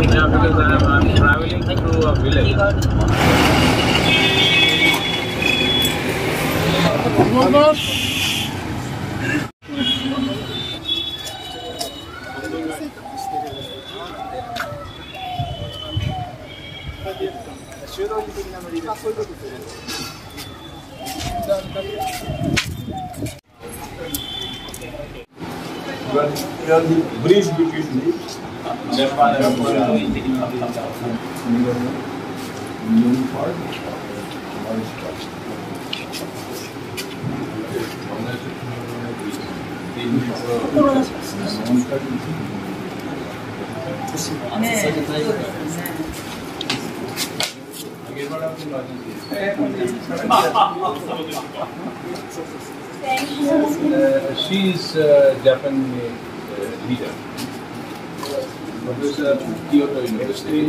Yeah, because I'm traveling through a village. The bridge between Japan and she is Japanese leader. Professor Kyoto University.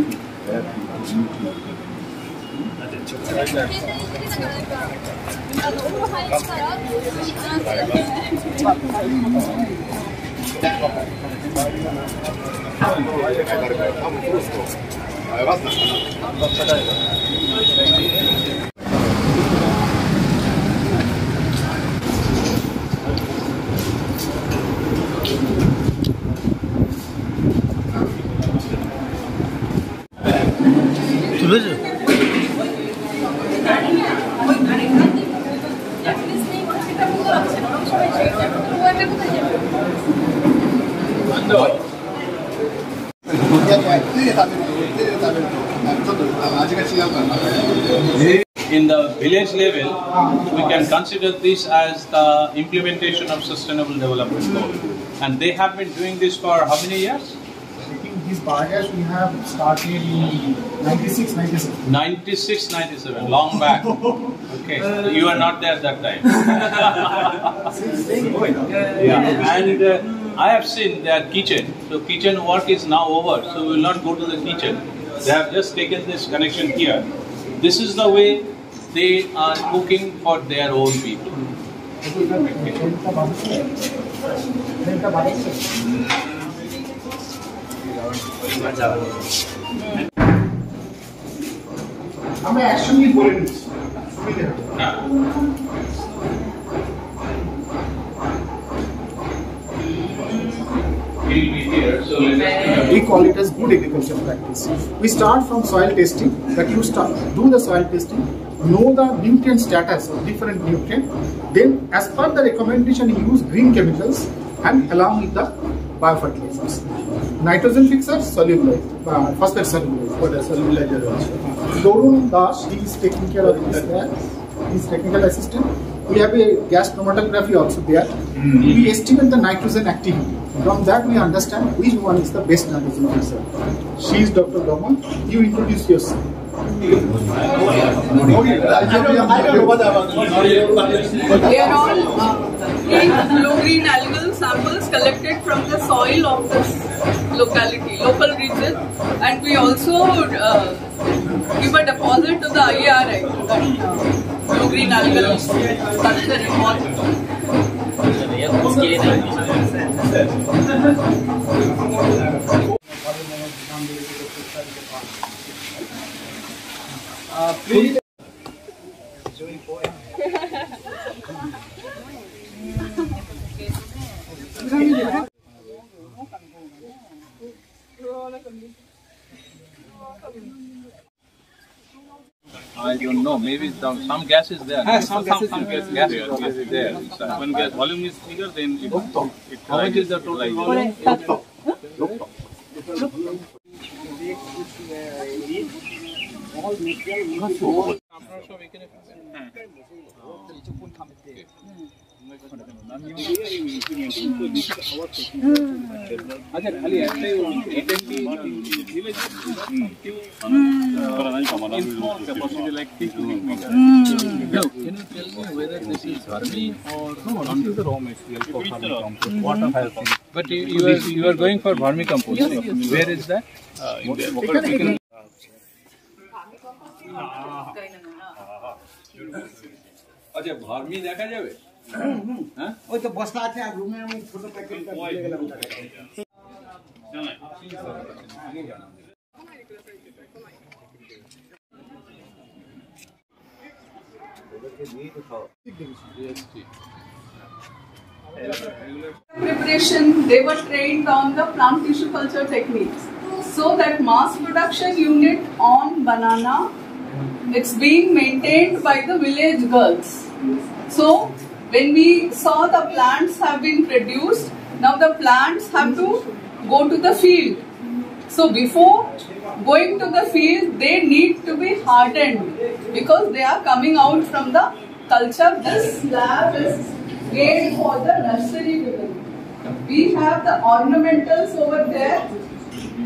In the village level, we can consider this as the implementation of Sustainable Development Goal. And they have been doing this for how many years? I think this biogas we have started in 96, 97. 96, 97, long back. Okay, you are not there that time. Yeah. And I have seen their kitchen. So kitchen work is now over. So we will not go to the kitchen. They have just taken this connection here. This is the way they are cooking for their own people. हमें actually बोलेंगे we call it as good agriculture practice. We start from soil testing, that you start do the soil testing, know the nutrient status of different nutrients, then as per the recommendation you use green chemicals and along with the biofertilizers. Nitrogen fixers, solubilize, phosphate solubilize, what a solubilizer. Dorun Dash, he is taking care of this there, he is technical assistant. We have a gas chromatography also there. We estimate the nitrogen activity. From that we understand which one is the best nitrogen fixer. She is Dr. Gama. You introduce yourself. We are all blue-green algal samples collected from the soil of this locality, local region, and we also give a deposit to the IRI, that blue-green algal structure involved. Please. I don't know. Maybe some gas is there. Some gas is there. When gas volume is bigger, then it how much is the total volume? Can you tell me whether this is vermi or onto the raw material for vermicompost? What has been? But you are going for vermicompost. Yes. Where is that? India. अच्छा vermi देखा जावे हाँ वो तो बस्ता थे आप room में छोटा पैकेट का Preparation, they were trained on the plant tissue culture techniques. So that mass production unit on banana, it's being maintained by the village girls. So when we saw the plants have been produced, now the plants have to go to the field. So before going to the field, they need to be hardened because they are coming out from the culture. This lab is made for the nursery women. We have the ornamentals over there.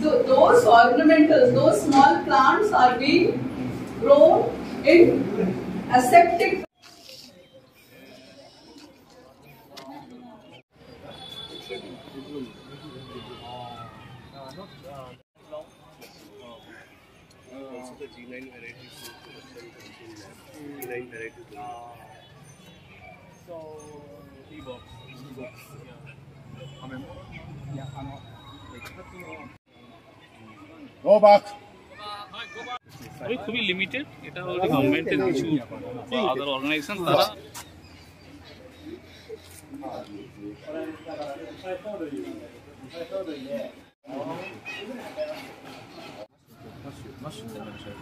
So those ornamentals, those small plants are being grown in aseptic. Also the G9 varieties G9 varieties. So, T-box. Go back. খুবই limited, এটা already গভর্নমেন্টের কিছু আদার organisation তারা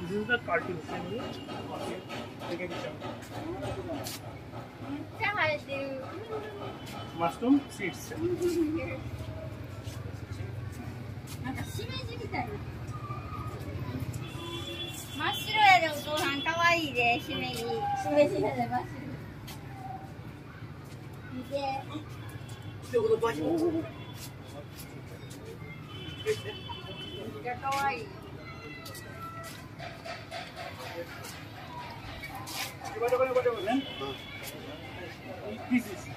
This is the cartoon. Mushroom seeds. なんかしめじみたいな。真っ白やでお父さん可愛いでしめじ。しめじやで真っ白。見て。めっちゃ可愛い。めっちゃ汚いですよ。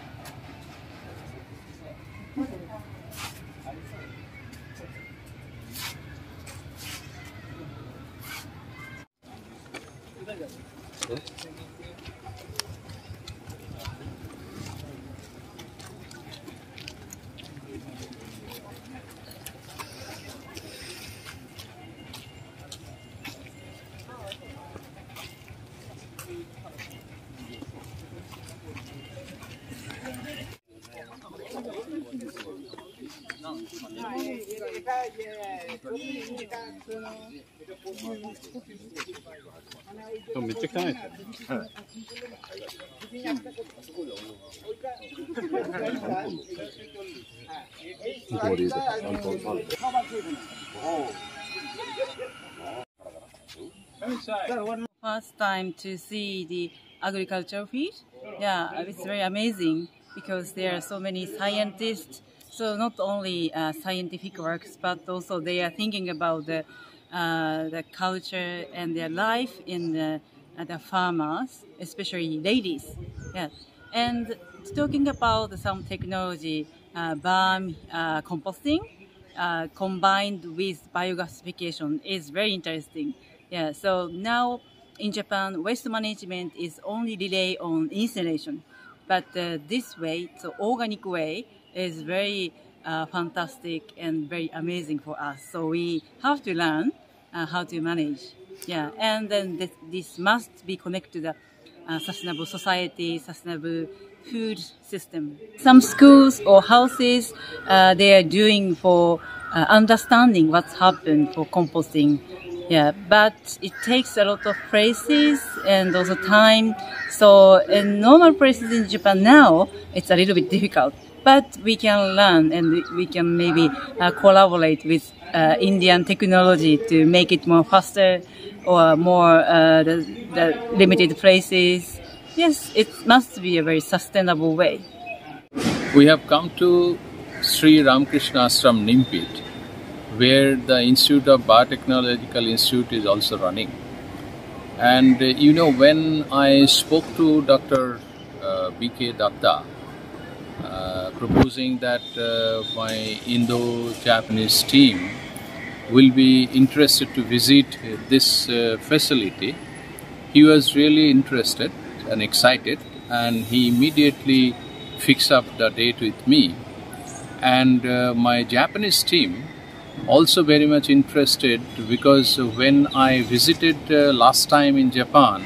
First time to see the agricultural field. Yeah, it's very amazing because there are so many scientists. So not only scientific works, but also they are thinking about the culture and their life in the farmers, especially ladies. Yeah, and talking about some technology, barn composting combined with biogasification is very interesting. Yeah, so now in Japan, waste management is only rely on incineration, but this way, so organic way, is very fantastic and very amazing for us. So we have to learn how to manage. Yeah, and then this must be connected to the sustainable society, sustainable food system. Some schools or houses, they are doing for understanding what's happened for composting. Yeah, but it takes a lot of places and also time. So in normal places in Japan now, it's a little bit difficult. But we can learn and we can maybe collaborate with Indian technology to make it more faster or more the limited places. Yes, it must be a very sustainable way. We have come to Sri Ramkrishna Ashram, Nimpith, where the Institute of Biotechnological Institute is also running. And when I spoke to Dr. B.K. Datta, proposing that my Indo-Japanese team will be interested to visit this facility, he was really interested and excited, and he immediately fixed up the date with me. And my Japanese team also very much interested, because when I visited last time in Japan,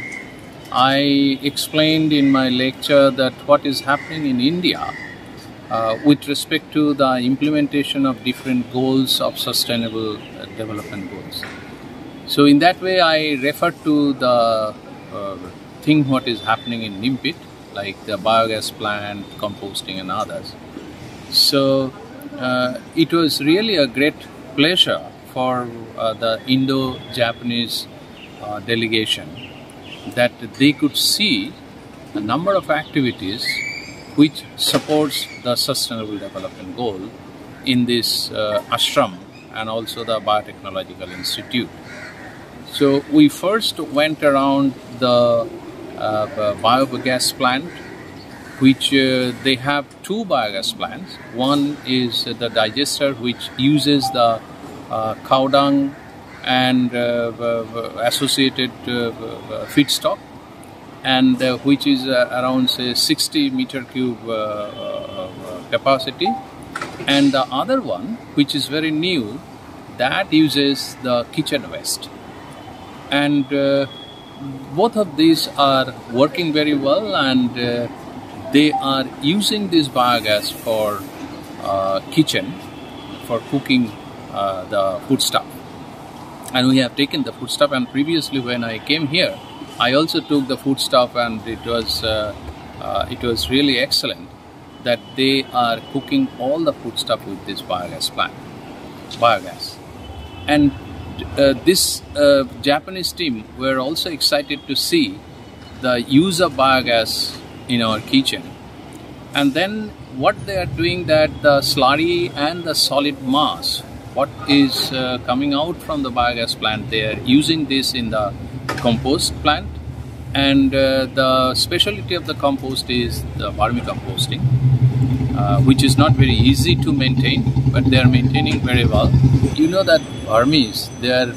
I explained in my lecture that what is happening in India with respect to the implementation of different goals of sustainable development goals. So in that way, I refer to the thing what is happening in Nimpith, like the biogas plant, composting and others. So it was really a great pleasure for the Indo-Japanese delegation that they could see a number of activities which supports the sustainable development goal in this ashram and also the Biotechnological Institute. So we first went around the biogas plant, which they have two biogas plants. One is the digester, which uses the cow dung and associated feedstock, and which is around say 60 meter cube capacity. And the other one, which is very new, that uses the kitchen waste. And both of these are working very well, and they are using this biogas for kitchen, for cooking the foodstuff. And we have taken the foodstuff, and previously when I came here, I also took the foodstuff, and it was really excellent that they are cooking all the foodstuff with this biogas. And this Japanese team were also excited to see the use of biogas in our kitchen. And then what they are doing, that the slurry and the solid mass, what is coming out from the biogas plant, they are using this in the compost plant. And the specialty of the compost is the vermicomposting, which is not very easy to maintain, but they are maintaining very well. You know that vermis, they are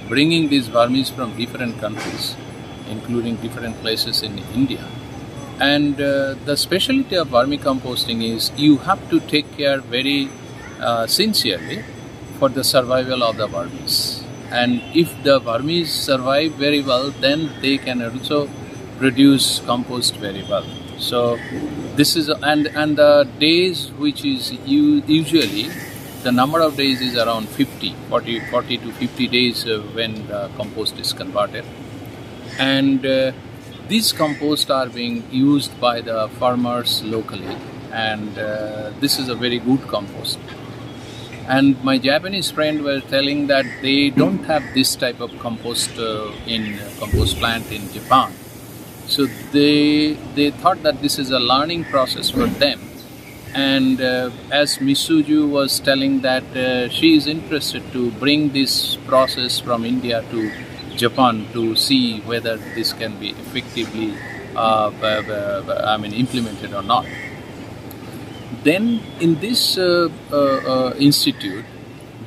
bringing these vermis from different countries, including different places in India. And the specialty of vermicomposting is you have to take care very sincerely for the survival of the vermis. And if the vermis survive very well, then they can also produce compost very well. So this is, and the days which is usually, the number of days is around 40 to 50 days when the compost is converted. And these composts are being used by the farmers locally, and this is a very good compost. And my Japanese friend were telling that they don't have this type of compost in compost plant in Japan. So they thought that this is a learning process for them. And as Misuzu was telling that she is interested to bring this process from India to Japan to see whether this can be effectively implemented or not. Then in this institute,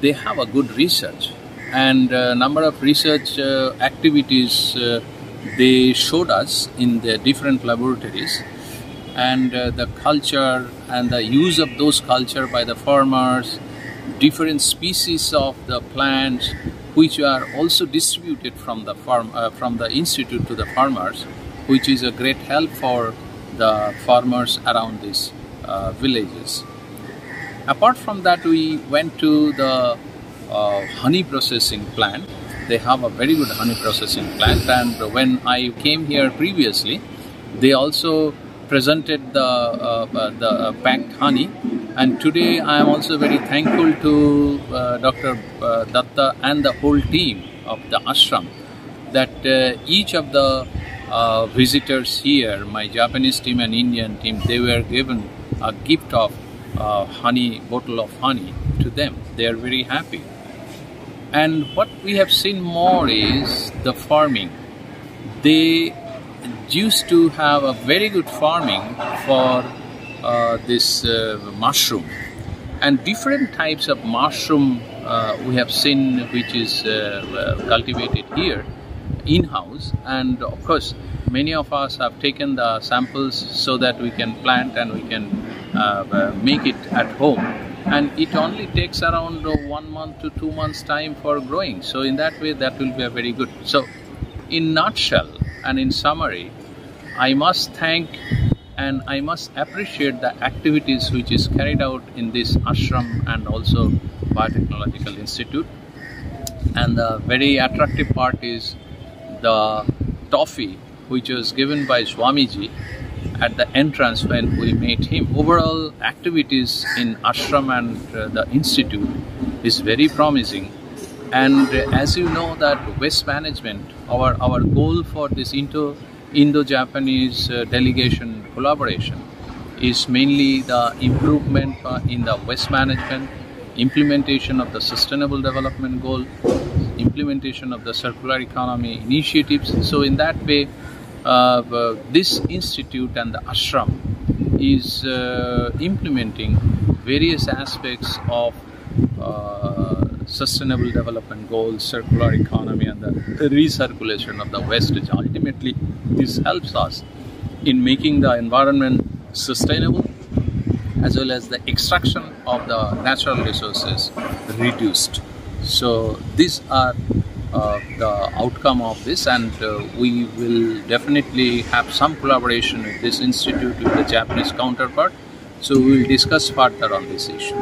they have a good research, and a number of research activities they showed us in the different laboratories, and the culture and the use of those culture by the farmers, different species of the plants which are also distributed from the farm, from the institute to the farmers, which is a great help for the farmers around these villages. Apart from that, we went to the honey processing plant. They have a very good honey processing plant, and when I came here previously, they also presented the packed honey. And today I am also very thankful to Dr. Datta and the whole team of the ashram, that each of the visitors here, my Japanese team and Indian team, they were given a gift of bottle of honey to them. They are very happy. And what we have seen more is the farming. They used to have a very good farming for this mushroom, and different types of mushroom we have seen, which is cultivated here in-house. And of course, many of us have taken the samples so that we can plant and we can make it at home, and it only takes around 1 month to 2 months time for growing. So in that way, that will be a very good. So in nutshell, and in summary, I must thank and I must appreciate the activities which is carried out in this ashram and also Biotechnological Institute. And the very attractive part is the toffee which was given by Swamiji at the entrance when we met him. Overall activities in ashram and the institute is very promising. And as you know that waste management, our goal for this Indo-Japanese delegation collaboration is mainly the improvement in the waste management, implementation of the sustainable development goal, implementation of the circular economy initiatives. So in that way, this institute and the ashram is implementing various aspects of sustainable development goals, circular economy, and the recirculation of the waste. Ultimately, this helps us in making the environment sustainable as well as the extraction of the natural resources reduced. So these are the outcome of this, and we will definitely have some collaboration with this institute with the Japanese counterpart. So we will discuss further on this issue.